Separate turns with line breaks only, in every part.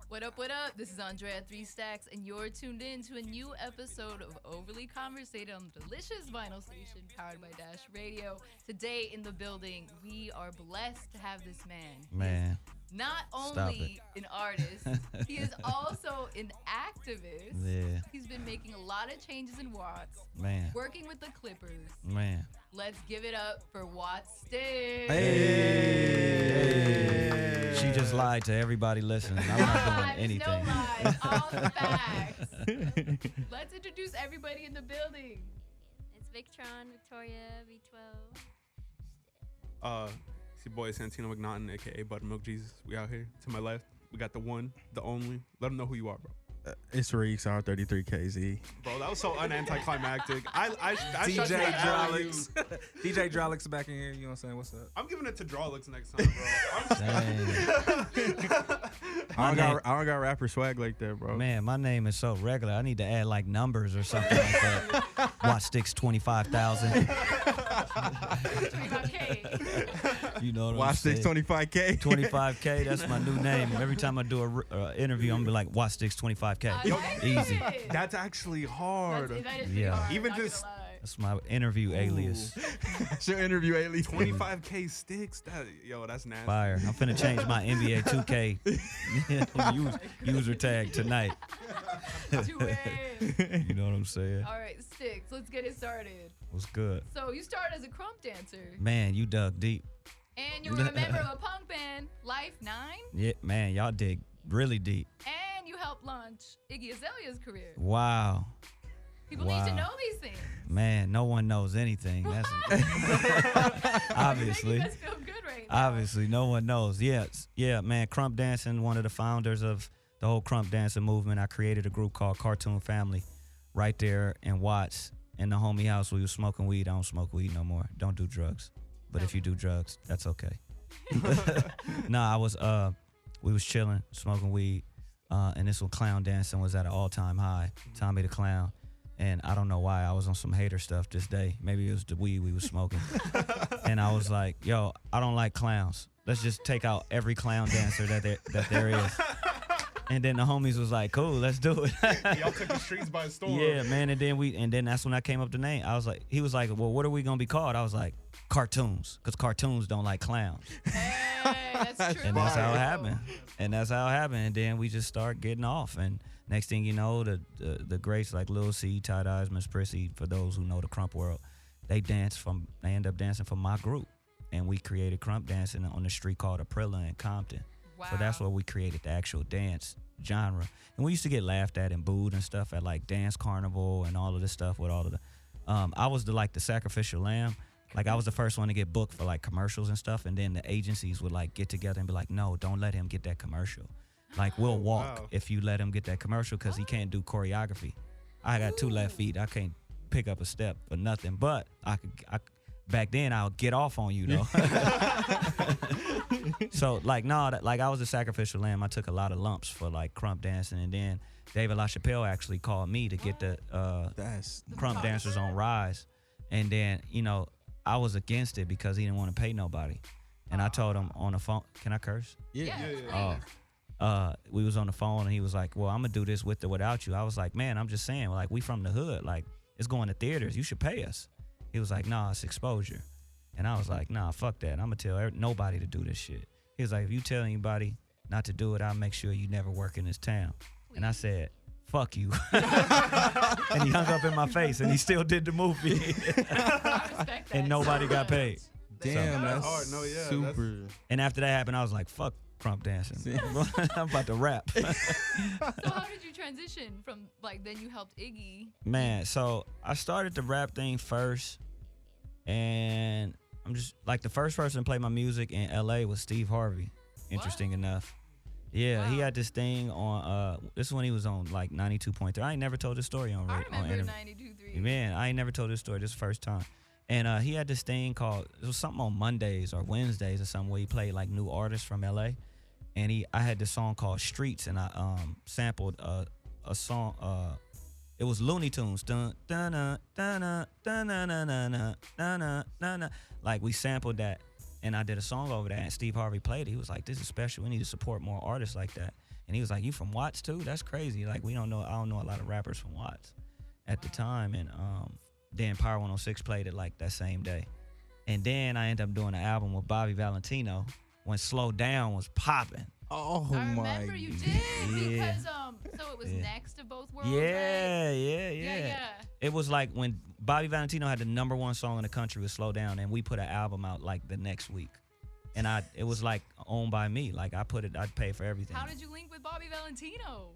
What up, what up? This is Andrea 3 Stacks, and you're tuned in to a new episode of Overly Conversated on the delicious vinyl station powered by Dash Radio. Today in the building, we are blessed to have this man.
Man.
Not only an artist, he is also an activist.
Yeah.
He's been making a lot of changes in Watts.
Man.
Working with the Clippers.
Man.
Let's give it up for Watts Stix.
Hey. She just lied to everybody listening. I'm not doing anything.
No lies, all the facts. Let's introduce everybody in the building.
It's Victoria, V12.
It's your boy Santino McNaughton, aka Buttermilk Jesus. We out here. To my left, we got the one, the only. Let them know who you are, bro.
It's Reeks, R33KZ.
Bro, that was so unanticlimactic. I
DJ
shut my
Drolix. DJ Drolix back in here. You know what I'm saying? What's up?
I'm giving it to Drolix next time, bro.
I don't got rapper swag like that, bro.
Man, my name is so regular. I need to add like numbers or something like that. Watts Stix 25,000.
25K.
You know what
Watts
I'm
Stix
saying?
25K.
25K, that's my new name. Every time I do a interview, I'm gonna be like, Watts Stix 25K. Easy.
That's actually hard.
That is
Yeah.
hard,
Even
not
just-
gonna lie.
That's my interview alias.
That's your interview, alias.
25K sticks. That's nasty.
Fire. I'm finna change my NBA 2K user tag tonight.
Do it.
You know what I'm saying?
All right, Stix, let's get it started.
What's good?
So you started as a crump dancer,
Man, you dug deep.
and you were a member of a punk band, Life 9,
Yeah, man, y'all dig really deep.
and you helped launch Iggy Azalea's career.
Wow.
People need to
Wow.
know these things.
Man, no one knows anything. That's obviously.
You guys feel good right now.
Obviously, no one knows. Yes, yeah, man. Crump dancing, one of the founders of the whole crump dancing movement. I created a group called Cartoon Family, right there in Watts, in the homie house. We was smoking weed. I don't smoke weed no more. Don't do drugs. But if you do drugs, that's okay. Nah, we was chilling, smoking weed, and this one clown dancing was at an all-time high. Tommy the Clown. And I don't know why I was on some hater stuff this day. Maybe it was the weed we was smoking. And I was like, yo, I don't like clowns. Let's just take out every clown dancer that there is. And then the homies was like, cool, let's do it.
Y'all took the streets by storm.
Yeah, man. And then that's when I came up with the name. I was like, he was like, well, what are we gonna be called? I was like, cartoons, because cartoons don't like clowns.
Hey, that's true.
And that's how it happened. And then we just start getting off. And next thing you know, the greats like Lil C, Tight Eyes, Miss Prissy, for those who know the crump world, they end up dancing for my group. And we created crump dancing on the street called Aprilla in Compton.
Wow.
So that's where we created the actual dance genre. And we used to get laughed at and booed and stuff at like Dance Carnival and all of this stuff with all of the I was the sacrificial lamb. Like I was the first one to get booked for like commercials and stuff, and then the agencies would like get together and be like, no, don't let him get that commercial. Like we'll walk if you let him get that commercial because he can't do choreography. I got 2 left feet. I can't pick up a step or nothing, but I back then I'll get off on you though. So like I was a sacrificial lamb. I took a lot of lumps for like crump dancing, and then David LaChapelle actually called me to get the crump dancers on Rise, and then I was against it because he didn't want to pay nobody, and I told him on the phone. Can I curse?
Yeah.
We was on the phone and he was like, well, I'm gonna do this with or without you. I was like, man, I'm just saying, like, we from the hood, like it's going to theaters, you should pay us. He was like, nah, it's exposure. And I was like, nah, fuck that, I'm gonna tell nobody to do this shit. He was like, if you tell anybody not to do it, I'll make sure you never work in this town. And I said, fuck you. And he hung up in my face and he still did the movie.
I respect that.
And nobody got paid.
Damn, that's
hard. No, yeah,
super.
And after that happened, I was like, fuck crump dancing. I'm about to rap.
So how did you transition from then you helped Iggy?
Man, so I started the rap thing first, and I'm just like the first person to play my music in LA was Steve Harvey. Interesting enough. Yeah,
Wow.
he had this thing on this is when he was on like 92.3. I ain't never told this story on
I
radio.
remember 92.3.
Man, I ain't never told this story. This is the first time. And he had this thing called, it was something on Mondays or Wednesdays or something where he played like new artists from LA. And I had this song called Streets, and I sampled a song. It was Looney Tunes. Dun, dun, dun, dun, dun, dun, dun, dun, dun, dun, dun, dun, dun. Like we sampled that, and I did a song over that. And Steve Harvey played it. He was like, "This is special. We need to support more artists like that." And he was like, "You from Watts too? That's crazy. Like I don't know a lot of rappers from Watts at the time." And then Power 106 played it like that same day. And then I ended up doing an album with Bobby Valentino when Slow Down was popping.
Oh
I
my.
remember you did
Yeah.
because so it was
Yeah.
next to Both Worlds.
Yeah,
right?
yeah. It was like when Bobby Valentino had the #1 song in the country with Slow Down, and we put an album out like the next week. And it was like owned by me. Like I'd pay for everything.
How did you link with Bobby Valentino?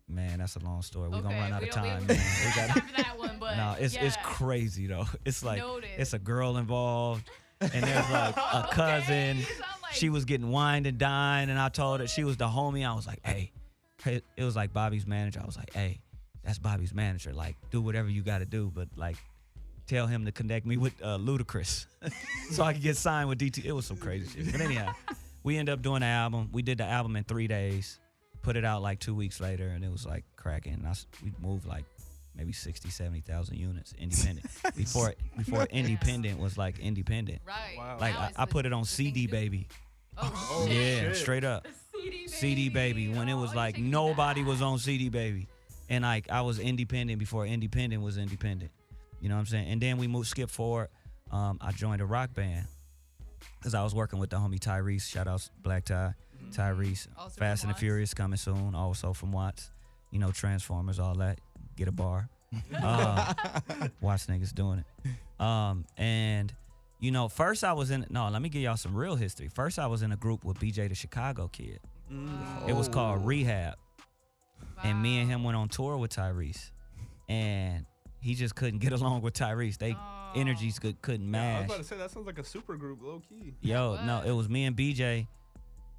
Man, that's a long story. We're
Okay,
gonna run out
we
of
don't-
time,
we
man.
don't have time for that one, but
No, it's
yeah.
crazy though. It's like
Noted.
it's a girl involved, and there's like a cousin.
You sound like-
She was getting wined and dined, and I told her she was the homie. I was like, hey, it was like Bobby's manager. I was like, hey, that's Bobby's manager. Like, do whatever you got to do, but like, tell him to connect me with Ludacris so I could get signed with DT. It was some crazy shit. But anyhow, we ended up doing the album. We did the album in 3 days, put it out like 2 weeks later, and it was like cracking. We moved like maybe 60, 70,000 units independent. Before independent was like independent.
Right.
Wow.
Like
Now it's
I
the-
put it on
the thing
CD
to do.
Baby.
Oh,
Yeah,
shit.
straight up. CD Baby when it was
Oh,
like
you take me
nobody
back.
was on CD Baby, and like I was independent before independent was independent. You know what I'm saying? And then we skip forward. I joined a rock band because I was working with the homie Tyrese. Shout out Black Ty, Tyrese.
Also
Fast
from
and the
Watts.
Furious coming soon. Also from Watts. You know, Transformers, all that. Get a bar. Watts niggas doing it. And you know, first I was let me give y'all some real history. First I was in a group with BJ the Chicago Kid. It was called Rehab. And me and him went on tour with Tyrese. And he just couldn't get along with Tyrese. They energies couldn't
Yeah, I was
match.
about to say that sounds like a super group, low key.
Yo,
What?
no, it was me and BJ.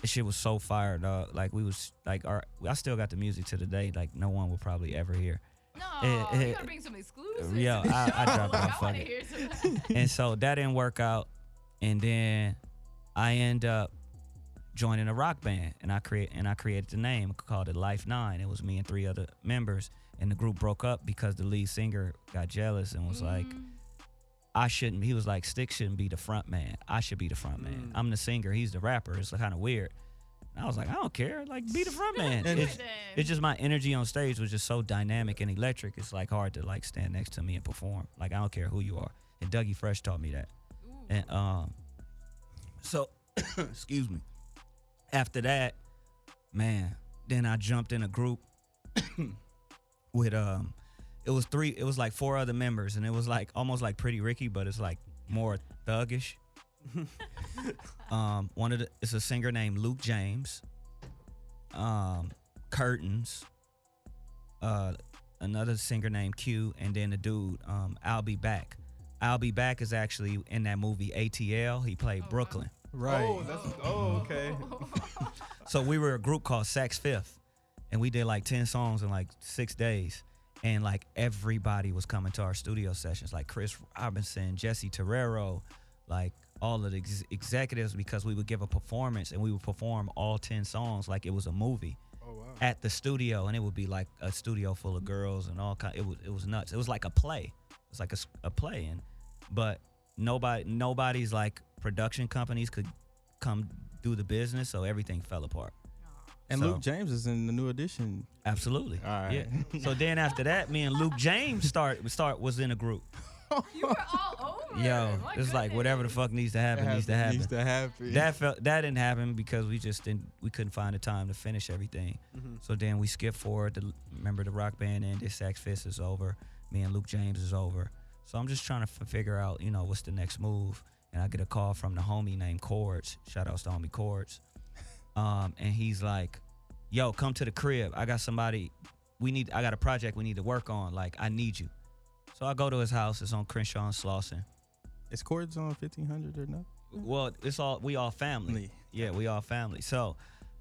This shit was so fire, dog. Like we was like I still got the music to the day. Like no one will probably ever hear.
No, you gotta bring some exclusives.
Yo,
to the
I
show.
dropped
Like,
my
I wanna
fucking-
hear some.
And so that didn't work out. And then I end up joining a rock band, and I created the name called it Life 9. It was me and 3 other members, and the group broke up because the lead singer got jealous and was like, he was like, Stix shouldn't be the front man. I should be the front man. I'm the singer. He's the rapper. It's kind of weird. And I was like, I don't care. Like, be the front man.
Do it
It's,
then.
it's just my energy on stage was just so dynamic and electric. It's like hard to like stand next to me and perform. Like, I don't care who you are. And Dougie Fresh taught me that.
Ooh.
And so excuse me. After that, man, then I jumped in a group with it was like 4 other members, and it was like almost like Pretty Ricky, but it's like more thuggish. It's a singer named Luke James. Curtains. Another singer named Q, and then the dude, I'll Be Back. I'll Be Back is actually in that movie ATL. He played Brooklyn.
Right.
Okay.
So we were a group called Sax Fifth, and we did like 10 songs in like 6 days. And like everybody was coming to our studio sessions, like Chris Robinson, Jesse Terrero, like all of the executives, because we would give a performance and we would perform all 10 songs like it was a movie
Oh wow.
at the studio, and it would be like a studio full of girls and all kind. It was nuts. It was like a play. It's like a play, but nobody's like production companies could come do the business, so everything fell apart.
And
So-
Luke James is in the new edition.
Absolutely.
All right.
Yeah. So then after that, me and Luke James was in a group.
You were all over.
Yo,
My
it's like whatever the
goodness.
fuck needs to happen needs to happen.
Needs to happen.
That didn't happen because we couldn't find the time to finish everything. So then we skipped forward. Remember the rock band ended. Sax Fist is over. Me and Luke James is over. So I'm just trying to figure out, what's the next move. And I get a call from the homie named Chords. Shout outs to homie Chords. And he's like, yo, come to the crib. I got somebody. I got a project we need to work on. Like, I need you. So I go to his house. It's on Crenshaw and Slauson.
Is Chords on 1500 or no?
Well, we all family. Yeah, we all family. So,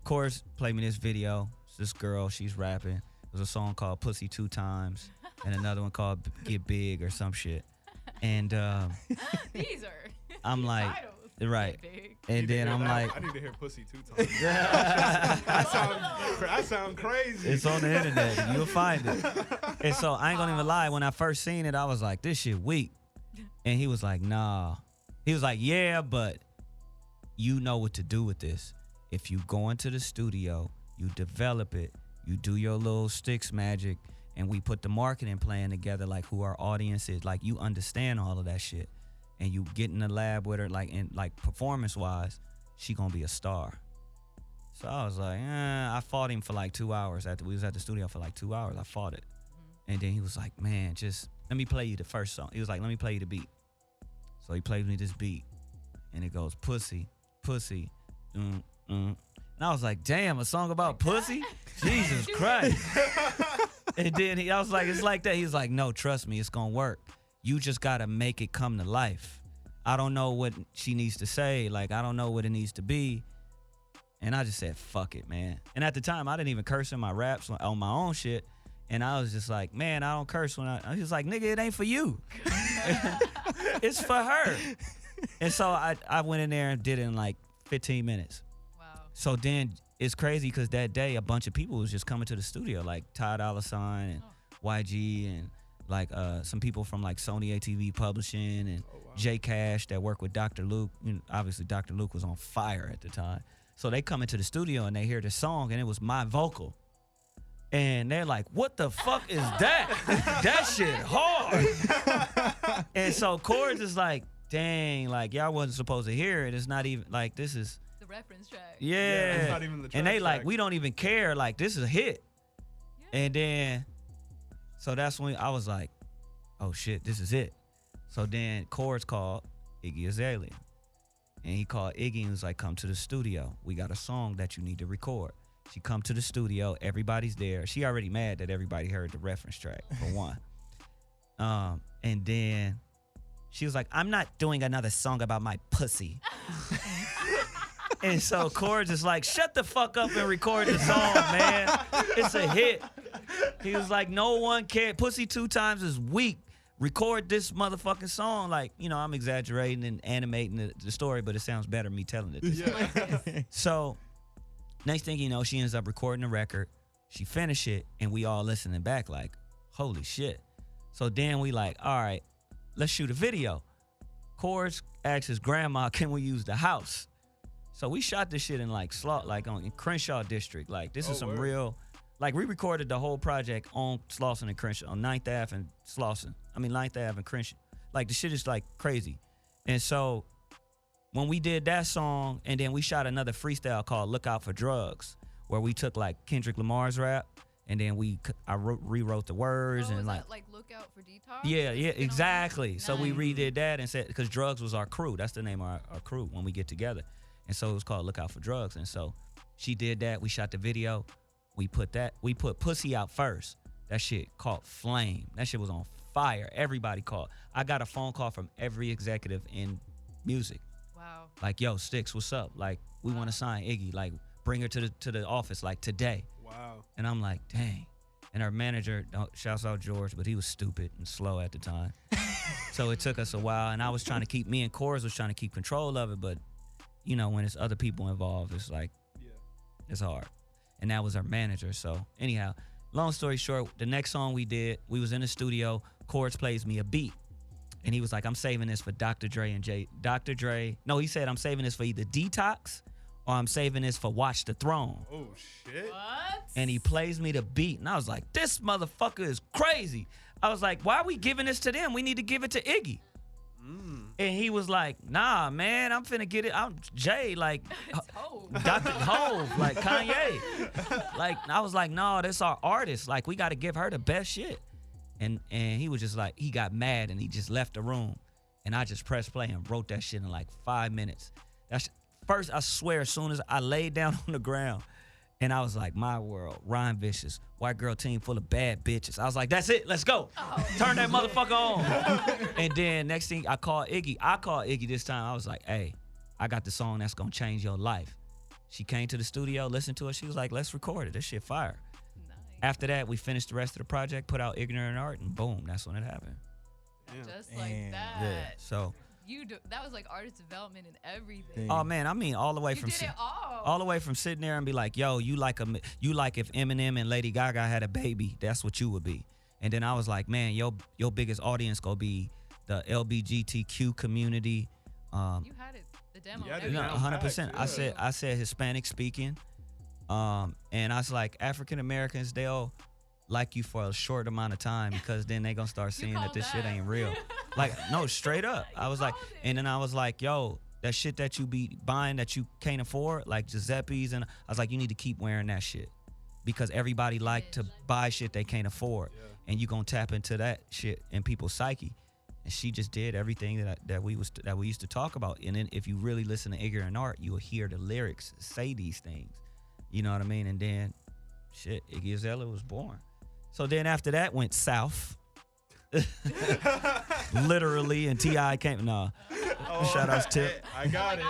Chords played me this video. It's this girl, she's rapping. There's a song called Pussy 2 Times and another one called Get Big or some shit. And
These are.
I'm like,
titles.
right.
Big.
And then I'm like,
I need to hear pussy 2 times. I sound crazy.
it's on the internet. You'll find it. And so I ain't gonna even lie. When I first seen it, I was like, this shit weak. And he was like, nah. He was like, yeah, but you know what to do with this. If you go into the studio, you develop it, you do your little Stix magic, and we put the marketing plan together, like who our audience is. Like, you understand all of that shit, and you get in the lab with her, like performance wise, she gonna be a star. So I was like, I fought him for like 2 hours. After we was at the studio for like 2 hours, I fought it. And then he was like, man, just let me play you the first song. He was like, let me play you the beat. So he played me this beat, and it goes, pussy, pussy, And I was like, damn, a song about pussy? Jesus Christ. And then I was like, it's like that. He was like, no, trust me, it's gonna work. You just gotta make it come to life. I don't know what she needs to say. Like, I don't know what it needs to be. And I just said, fuck it, man. And at the time, I didn't even curse in my raps on my own shit. And I was just like, man, I don't curse when I was like, nigga, it ain't for you. It's for her. And so I went in there and did it in like 15 minutes.
Wow.
So then it's crazy because that day a bunch of people was just coming to the studio, like Ty Dolla $ign and YG and like some people from like Sony ATV Publishing and J Cash that worked with Dr. Luke. You know, obviously Dr. Luke was on fire at the time. So they come into the studio and they hear the song and it was my vocal. And they're like, what the fuck is that? That shit hard. And so Chords is like, dang, like y'all wasn't supposed to hear it. It's not even like this is
The reference track.
yeah.
It's not even the track
And they like,
track.
we don't even care. Like this is a hit.
Yeah.
And then so that's when I was like, oh shit, this is it. So then Chords called Iggy Azalea. And he called Iggy and was like, come to the studio. We got a song that you need to record. She come to the studio. Everybody's there. She already mad that everybody heard the reference track, for one. And then she was like, I'm not doing another song about my pussy. And so Chords is like, shut the fuck up and record the song, man. It's a hit. He was like, no one cared. Pussy 2 times is weak. Record this motherfucking song. Like, you know, I'm exaggerating and animating the story, but it sounds better me telling it.
Yeah.
So next thing you know, she ends up recording the record. She finished it, and we all listening back like, holy shit. So then we like, all right, let's shoot a video. Chords asked his grandma, can we use the house? So we shot this shit in like in Crenshaw District. Like this is some
word.
real, like we recorded the whole project on Slauson and Crenshaw, on 9th Ave and Slauson. 9th Ave and Crenshaw. Like the shit is like crazy. And so when we did that song, and then we shot another freestyle called Look Out for Drugs, where we took like Kendrick Lamar's rap, and then I rewrote the words
Oh,
and
is
like,
that, look out for detox?
yeah,
You know?
exactly. So we
Nice.
redid that and said, because Drugs was our crew. That's the name of our crew when we get together. And so it was called Look Out for Drugs. And so she did that. We shot the video. We put Pussy out first. That shit caught flame. That shit was on fire. Everybody called. I got a phone call from every executive in music.
Wow.
Like, yo, Stix, what's up? Like, we want to sign Iggy. Like, bring her to the office like today.
Wow.
And I'm like, dang. And our manager, shouts out George, but he was stupid and slow at the time. So it took us a while. And I was trying to keep, me and Chorus was trying to keep control of it. But, you know, when it's other people involved, it's like,
Yeah.
it's hard. And that was our manager. So anyhow, long story short, the next song we did, we was in the studio. Chords plays me a beat. And he was like, I'm saving this for Dr. Dre and Jay. Dr. Dre, no, he said, I'm saving this for either Detox or I'm saving this for Watch the Throne.
Oh shit.
What?
And he plays me the beat. And I was like, this motherfucker is crazy. I was like, why are we giving this to them? We need to give it to Iggy. And he was like, nah, man, I'm finna get it. I'm Jay, like
Hov.
Dr. Hove, like Kanye. Like, I was like, no, this our artist. Like, we got to give her the best shit. And he was just like, he got mad and he just left the room. And I just pressed play and wrote that shit in like 5 minutes. That's first, I swear, as soon as I laid down on the ground and I was like, my world, Ryan Vicious, white girl team full of bad bitches. I was like, that's it, let's go. Turn that motherfucker on. And then next thing, I called Iggy this time. I was like, hey, I got the song that's gonna change your life. She came to the studio, listened to it. She was like, let's record it. This shit fire.
Nice.
After that, we finished the rest of the project, put out Ignorant Art, and boom, that's when it happened.
Yeah.
Just like
Damn.
that.
Yeah. So,
That was like artist development and everything.
oh man, I mean, all the way
You
from
did it all.
all the way from sitting there and be like, yo, you like if Eminem and Lady Gaga had a baby, that's what you would be. And then I was like, man, your biggest audience gonna be the LGBTQ community.
You had it. The demo.
Yeah, I
and
did
You know,
Yeah.
everything.
100%.
Yeah.
I said Hispanic speaking. And I was like, African Americans, they'll like you for a short amount of time because then they gonna start seeing that this shit ain't real. Like, no, straight up. I was like, and then I was like, yo, that shit that you be buying that you can't afford, like Giuseppe's, and I was like, you need to keep wearing that shit because everybody like to buy shit they can't afford, and you gonna tap into that shit in people's psyche. And she just did everything that we used to talk about. And then if you really listen to Iggy Art, you will hear the lyrics say these things. You know what I mean? And then, shit, Iggy Azalea was born. So then after that went south. Literally, and T.I. came. Nah. Shout outs Tip.
I got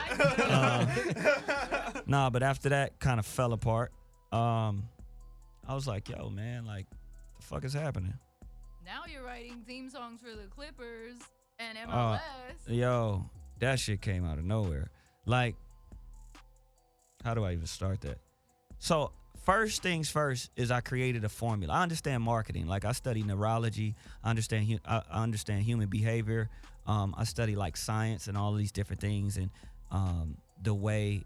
it.
Nah, but after that kind of fell apart. I was like, yo, man, like, the fuck is happening?
Now you're writing theme songs for the Clippers and MLS.
Yo, that shit came out of nowhere. Like, how do I even start that? So first things first is I created a formula. I understand marketing. Like, I study neurology. I understand human behavior. I study like science and all of these different things, and the way,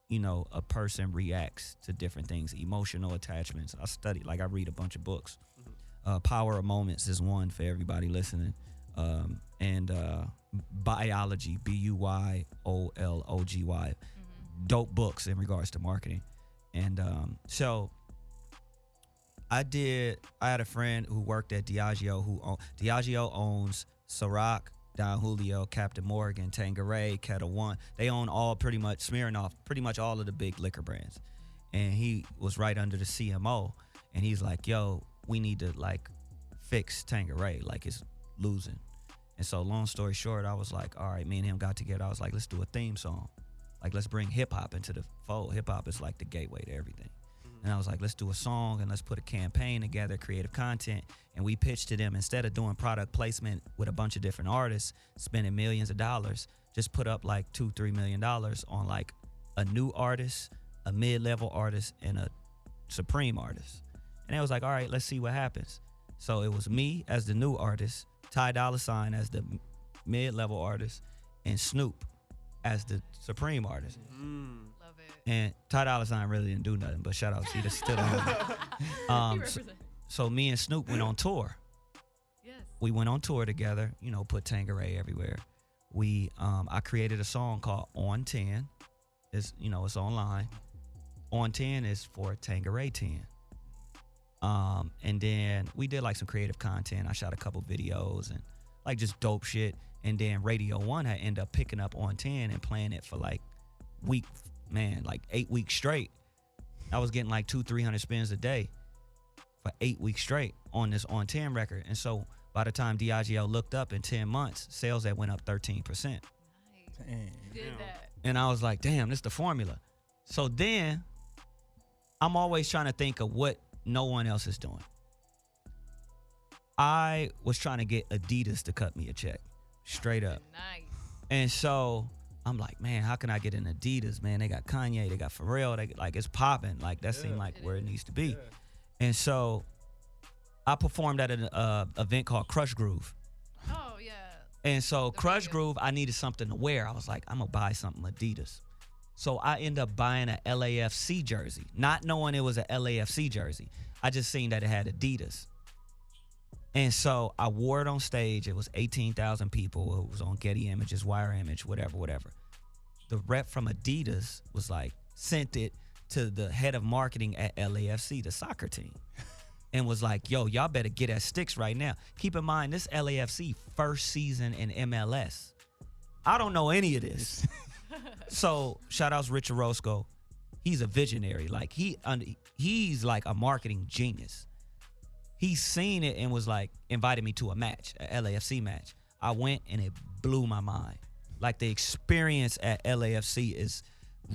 you know, a person reacts to different things, emotional attachments. I read a bunch of books. Power of Moments is one for everybody listening. And Biology, Buyology. Dope books in regards to marketing. And so I had a friend who worked at Diageo Diageo owns Ciroc, Don Julio, Captain Morgan, Tanqueray, Kettle One. They own all pretty much Smirnoff, pretty much all of the big liquor brands. And he was right under the CMO. And he's like, yo, we need to like fix Tanqueray, like it's losing. And so long story short, I was like, all right, me and him got together. I was like, let's do a theme song. Like, let's bring hip hop into the fold. Hip hop is like the gateway to everything. And I was like, let's do a song and let's put a campaign together, creative content. And we pitched to them, instead of doing product placement with a bunch of different artists, spending millions of dollars, just put up like $2-3 million on like a new artist, a mid-level artist, and a supreme artist. And it was like, all right, let's see what happens. So it was me as the new artist, Ty Dolla $ign as the mid-level artist, and Snoop as the supreme artist.
Love it.
And Ty Dolla $ign really didn't do nothing, but shout out to you, that's still on. So me and Snoop went on tour.
Yes.
We went on tour together, you know, put Tanqueray everywhere. I created a song called On 10. It's, you know, it's online. On 10 is for Tanqueray 10. And then we did like some creative content. I shot a couple videos and like just dope shit. And then Radio 1 had ended up picking up On 10 and playing it for like 8 weeks straight. I was getting like 200-300 spins a day for 8 weeks straight on this On 10 record. And so by the time Diageo looked up in 10 months, sales had went up 13%.
Nice. Did that.
And I was like, damn, this is the formula. So then I'm always trying to think of what no one else is doing. I was trying to get Adidas to cut me a check, straight up.
Nice.
And so I'm like, man, how can I get an Adidas, man? They got Kanye, they got Pharrell, like it's popping. Like that seemed like where it needs to be.
Yeah.
And so I performed at an event called Crush Groove.
Oh, yeah.
And so
The
Crush
radio.
Groove, I needed something to wear. I was like, I'm gonna buy something Adidas. So I end up buying a LAFC jersey, not knowing it was a LAFC jersey. I just seen that it had Adidas. And so I wore it on stage. It was 18,000 people. It was on Getty Images, Wire Image, whatever. The rep from Adidas was like, sent it to the head of marketing at LAFC, the soccer team, and was like, yo, y'all better get at Stix right now. Keep in mind, this LAFC first season in MLS. I don't know any of this. So shout outs Rich Orozco. He's a visionary. Like he's like a marketing genius. He seen it and was like, invited me to a match, a LAFC match. I went and it blew my mind. Like the experience at LAFC is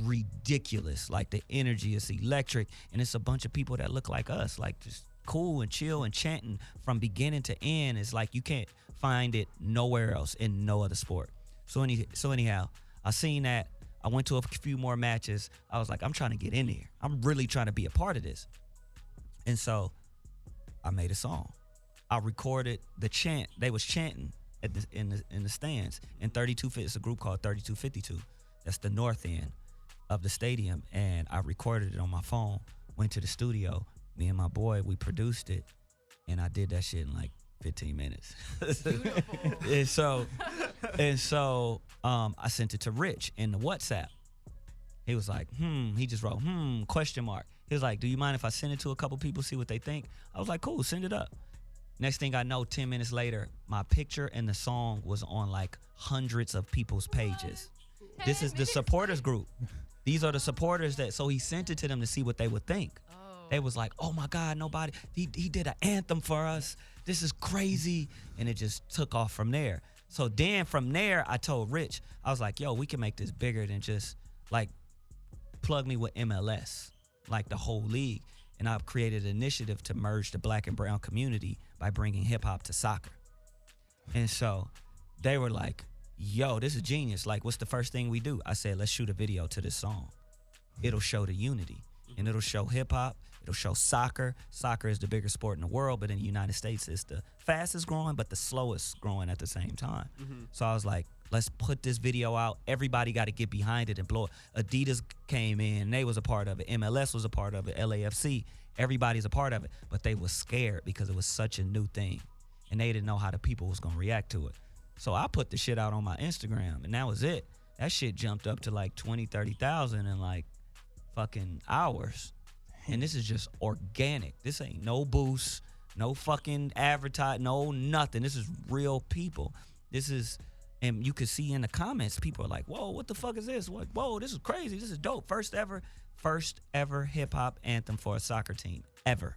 ridiculous. Like the energy is electric, and it's a bunch of people that look like us, like just cool and chill and chanting from beginning to end. It's like you can't find it nowhere else in no other sport. So anyhow, I seen that. I went to a few more matches. I was like, I'm trying to get in there. I'm really trying to be a part of this. And so I made a song. I recorded the chant. They was chanting at in the stands. And 32, it's a group called 3252. That's the north end. of the stadium, and I recorded it on my phone. Went to the studio. Me and my boy, we produced it, and I did that shit in like 15 minutes.
Beautiful.
and so I sent it to Rich in the WhatsApp. He was like, he just wrote, question mark. He was like, do you mind if I send it to a couple people, see what they think? I was like, cool, send it up. Next thing I know, 10 minutes later, my picture and the song was on like hundreds of people's pages. This is the supporters group. These are the supporters so he sent it to them to see what they would think. They was like, oh my God, nobody, he did an anthem for us. This is crazy. And it just took off from there. So then from there, I told Rich, I was like, yo, we can make this bigger than just like plug me with MLS, like the whole league. And I've created an initiative to merge the black and brown community by bringing hip hop to soccer. And so they were like, yo, this is genius. Like, what's the first thing we do? I said, let's shoot a video to this song. It'll show the unity, and it'll show hip hop. It'll show soccer. Soccer is the biggest sport in the world, but in the United States, it's the fastest growing, but the slowest growing at the same time. So I was like, let's put this video out. Everybody got to get behind it and blow it. Adidas came in. They was a part of it. MLS was a part of it. LAFC. Everybody's a part of it. But they was scared because it was such a new thing, and they didn't know how the people was going to react to it. So I put the shit out on my Instagram, and that was it. That shit jumped up to like 20, 30,000 in like fucking hours. And this is just organic. This ain't no boost, no fucking advertise, no nothing. This is real people. This is, and you can see in the comments, people are like, whoa, what the fuck is this? What, whoa, this is crazy. This is dope. First ever hip hop anthem for a soccer team. Ever.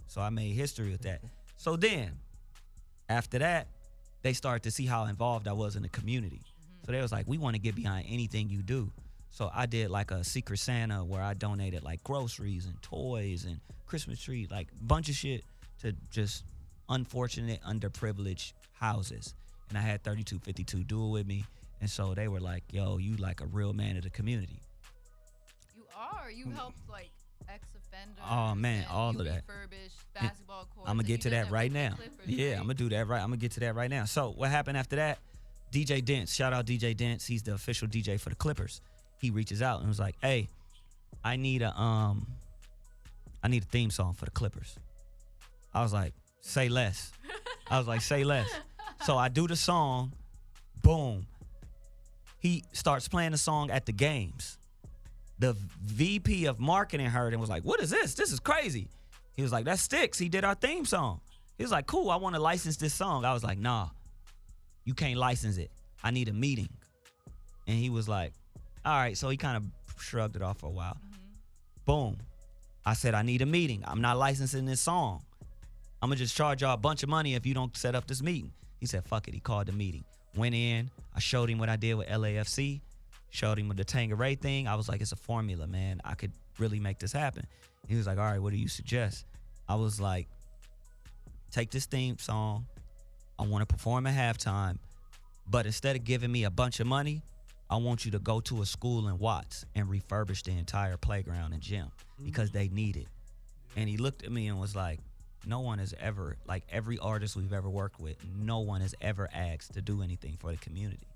So I made history with that. So then, after that, they started to see how involved I was in the community. So they was like, we want to get behind anything you do. So I did like a Secret Santa where I donated like groceries and toys and Christmas trees, like a bunch of shit to just unfortunate, underprivileged houses. And I had 3252 do it with me. And so they were like, yo, you like a real man of the community.
You are. You helped like ex-offenders.
Oh, man, all
you
of that.
refurbished basketball courts.
I'm going to
and
get
you
to
did
that right
with the
now.
Clippers,
Yeah,
right?
I'm going to do that right. I'm going to get to that right now. So what happened after that? DJ Dents, shout out DJ Dents. He's the official DJ for the Clippers. He reaches out and was like, hey, I need a theme song for the Clippers. I was like, say less. I was like, say less. So I do the song, boom. He starts playing the song at the games. The VP of marketing heard and was like, what is this? This is crazy. He was like, that's Stix. He did our theme song. He was like, cool, I want to license this song. I was like, nah, you can't license it. I need a meeting. And he was like, all right. So he kind of shrugged it off for a while. Boom. I said, I need a meeting. I'm not licensing this song. I'm going to just charge y'all a bunch of money if you don't set up this meeting. He said, fuck it. He called the meeting. Went in. I showed him what I did with LAFC. Showed him with the Tangeray thing. I was like, it's a formula, man. I could really make this happen. He was like, all right, what do you suggest? I was like, take this theme song. I want to perform at halftime. But instead of giving me a bunch of money, I want you to go to a school in Watts and refurbish the entire playground and gym because they need it. And he looked at me and was like, no one has ever, like every artist we've ever worked with, no one has ever asked to do anything for the community.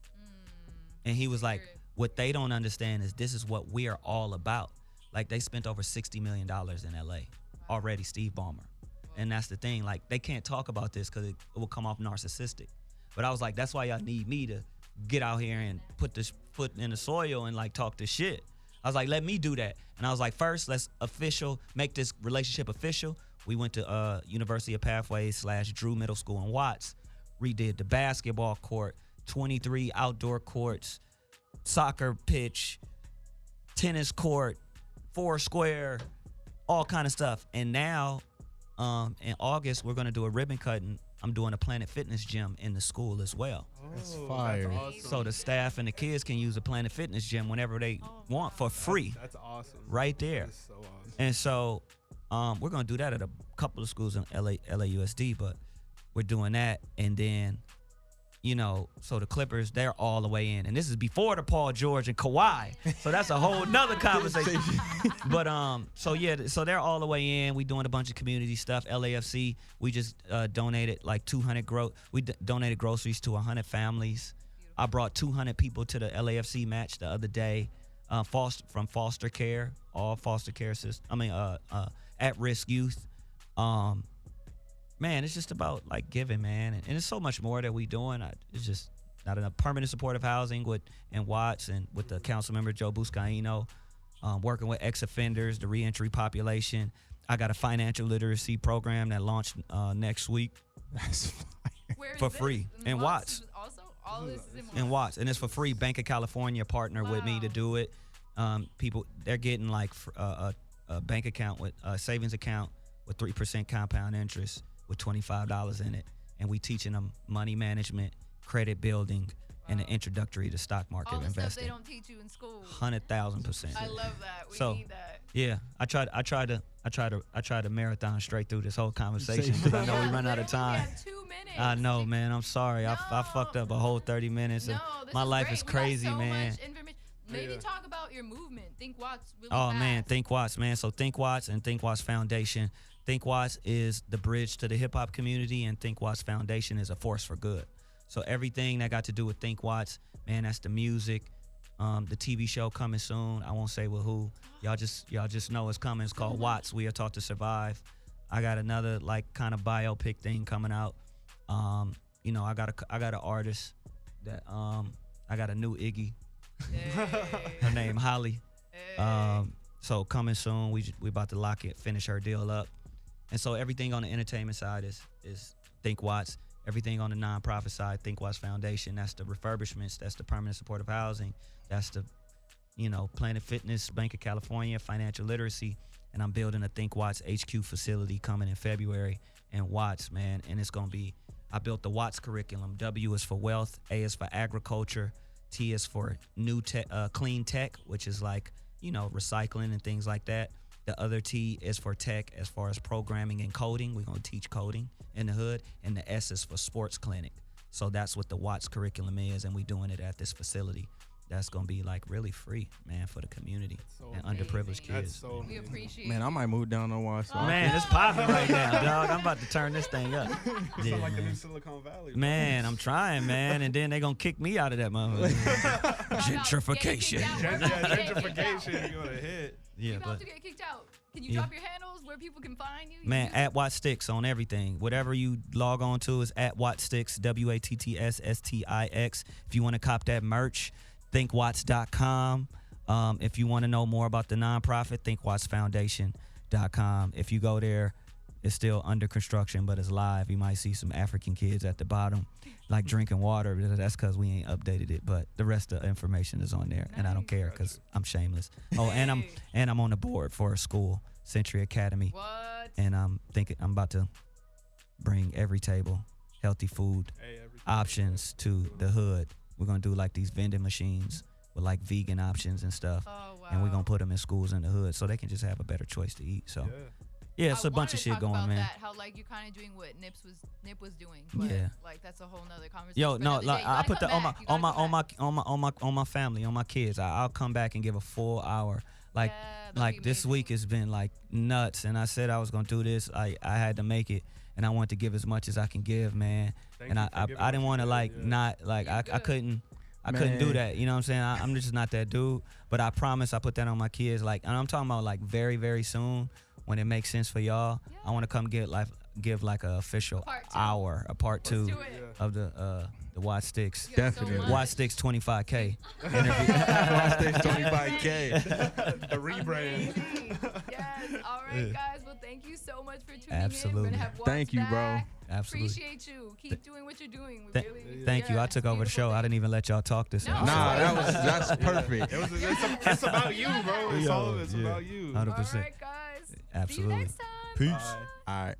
And he was like, what they don't understand is this is what we are all about. Like they spent over $60 million in LA already, Steve Ballmer. And that's the thing, like they can't talk about this because it will come off narcissistic. But I was like, that's why y'all need me to get out here and put this foot in the soil and like talk this shit. I was like, let me do that. And I was like, first, let's make this relationship official. We went to University of Pathways / Drew Middle School in Watts, redid the basketball court, 23 outdoor courts, soccer pitch, tennis court, 4 square, all kind of stuff. And now in August, we're going to do a ribbon cutting. I'm doing a Planet Fitness gym in the school as well.
That's fire.
That's awesome.
So the staff and the kids can use a Planet Fitness gym whenever they want for free.
That's awesome.
Right there.
That's so awesome.
And so we're going to do that at a couple of schools in LAUSD, but we're doing that. And then, you know, so the Clippers, they're all the way in. And this is before the Paul George and Kawhi. So that's a whole nother conversation. But so yeah, so they're all the way in. We doing a bunch of community stuff. LAFC, we just donated like 200 donated groceries to 100 families. I brought 200 people to the LAFC match the other day. foster care, all foster care system. At-risk youth. Man, it's just about like giving, man, and it's so much more that we doing. It's just not enough permanent supportive housing in Watts and with the council member Joe Buscaino, working with ex-offenders, the reentry population. I got a financial literacy program that launched next week.
Where is
for
this?
free in Watts.
Also, all this is
In Watts, and it's for free. Bank of California partnered with me to do it. People, they're getting like a bank account with a savings account with 3% compound interest with $25 in it, and we teaching them money management, credit building, and an introductory to stock market
all the
investing.
stuff they don't teach you in school.
100,000%.
I love that. We
So,
need that.
Yeah, I try to marathon straight through this whole conversation because I know we run out of
Literally, we
time.
have 2 minutes.
I know, man. I'm sorry. I fucked up a whole 30 minutes.
No,
and
this
my
is
life
great.
is
We got
crazy,
so
man.
much information. Maybe talk about your movement. Think Watts really
Oh
fast.
man, Think Watts, man. So Think Watts and Think Watts Foundation. Think Watts is the bridge to the hip hop community, and Think Watts Foundation is a force for good. So everything that got to do with Think Watts, man, that's the music, the TV show coming soon. I won't say with who. Y'all just know it's coming. It's called Watts. We Are Taught to Survive. I got another like kind of biopic thing coming out. You know, I got an artist that I got a new Iggy.
Hey.
Her name Holly.
Hey.
So coming soon. We about to finish her deal up. And so everything on the entertainment side is Think Watts. Everything on the nonprofit side, Think Watts Foundation. That's the refurbishments. That's the permanent supportive housing. That's the, Planet Fitness, Bank of California, financial literacy. And I'm building a Think Watts HQ facility coming in February in Watts, man. And it's going to be, I built the Watts curriculum. W is for wealth. A is for agriculture. T is for new tech, clean tech, which is like, recycling and things like that. The other T is for tech as far as programming and coding. We're going to teach coding in the hood. And the S is for sports clinic. So that's what the Watts curriculum is, and we're doing it at this facility. That's going to be like really free, man, for the community and underprivileged kids.
We appreciate
Man, I might move down to Watts.
Oh,
Man, it's popping right now, dog. I'm about to turn this thing up. Yeah,
Sound like the
man.
new Silicon Valley.
Man, I'm trying, man, and then they gonna kick me out of that motherfucker. Gentrification.
Gentrification, you want to hit.
Yeah,
You're about
but
to get kicked out. Can you
Yeah.
drop your handles where people can find you?
man, at Watts Stix on everything. Whatever you log on to is at Watts Stix, WATTSSTIX. If you want to cop that merch, thinkwatts.com. If you want to know more about the nonprofit, thinkwattsfoundation.com. If you go there, it's still under construction, but it's live. You might see some African kids at the bottom, like drinking water. That's because we ain't updated it, but the rest of the information is on there, and I don't care because I'm shameless. Oh, and I'm on the board for a school, Century Academy,
What?
and I'm about to bring every table healthy food options to the hood. We're gonna do like these vending machines with like vegan options and stuff,
Oh, wow.
and we're gonna put them in schools in the hood so they can just have a better choice to eat. So. Yeah, it's
I
a bunch of
wanted to
shit
talk
going,
about
man.
That, how like you're kind of doing what Nip was doing, but
Yeah.
like that's a whole nother conversation.
Yo,
for
no,
another
like
day. You
I
gotta
put
come
that
back. You
on
gotta come back.
my family, on my kids. I'll come back and give a full hour. Like
Yeah, that'd be
like this
amazing.
week has been like nuts, and I said I was gonna do this. I had to make it, and I wanted to give as much as I can give, man.
Thank
And
you
I
for giving
I didn't
what
want to
you
like
did, yeah.
not like
You're
I
good.
couldn't do
Man.
that. You know what I'm saying? I'm just not that dude. But I promise I put that on my kids. Like, and I'm talking about like very very soon when it makes sense for y'all. I want to come give like a official
Part two.
hour, a part
Let's
2
do it.
of the Watts Stix.
You have so
Definitely.
much.
Watts Stix 25K.
Watts Stix 25K.
The rebrand.
Yes. All right, guys. Well, thank you so much for tuning in. We're
Absolutely.
gonna have
Thank you, bro.
back.
Absolutely.
Appreciate you. Keep doing what you're doing. We
Th-
really,
Thank you. I took over the
beautiful
show. I
thing.
didn't even let y'all talk this
No.
episode.
Nah, that's perfect.
It's about you, bro. It's all of it's
Yeah.
about you.
100%.
All right, guys. See you
Absolutely.
next time.
Peace.
Bye.
All right.